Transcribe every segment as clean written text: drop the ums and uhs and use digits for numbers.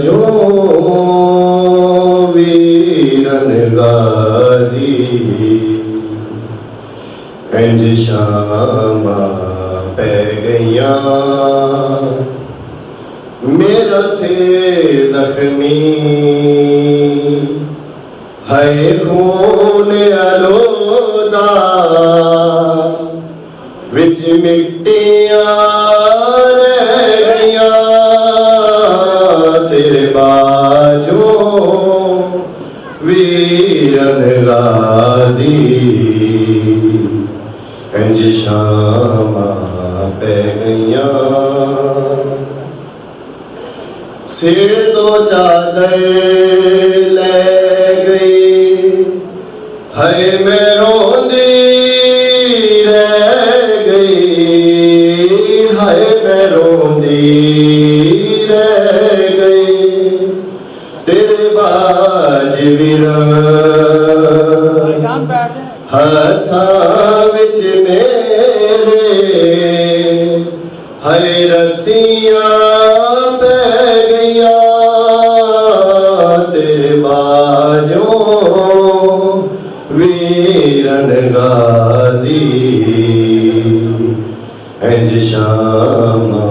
बाजो वीरन गाजी इंज शामा पै गईया मेरा से जख्मी है खून अलोदा विच मिट्टियां रह गईया तेरे बाजो वीरन गाजी इंज शामा पै गईया सिर तो चादर ले गई है मैं रोंदी रह गई है मैं रोंदी रह गई तेरे बाज हथा विच मेरे है रस्सियां वीरन गाजी इंज शामा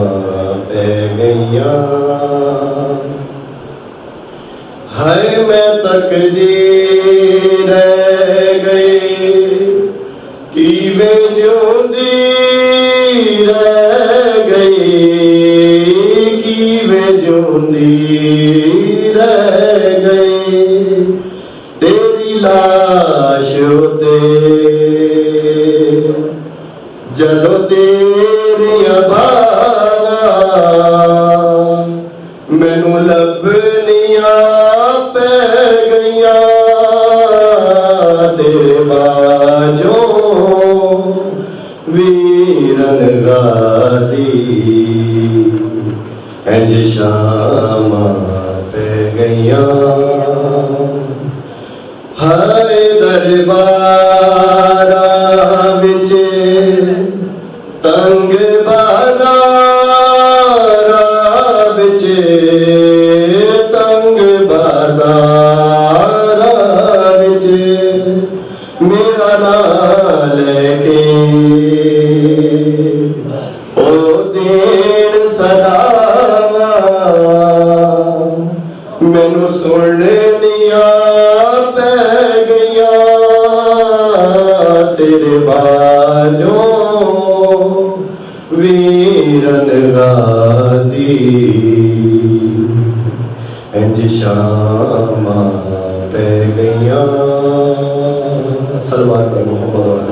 पै गईया है मैं तकदीर रह गई कि वे ज्योंदी रह गई कि वे ज्योंदी रह गई तेरी लाश होते जदों तेरिया बागा मैनू लभनिया पै गईया तेरे बाजो वीरन गाजी इंज शामा पै गईया हाय दरबारा विच तंग बाजारा विच तंग बाजारा विच मेरा नाम लेके ओ देन सदावा मैनू सुननिया तेरे बाजो वीरन गाजी इंज शामा पै गईया सलवार पर मोहब्बत।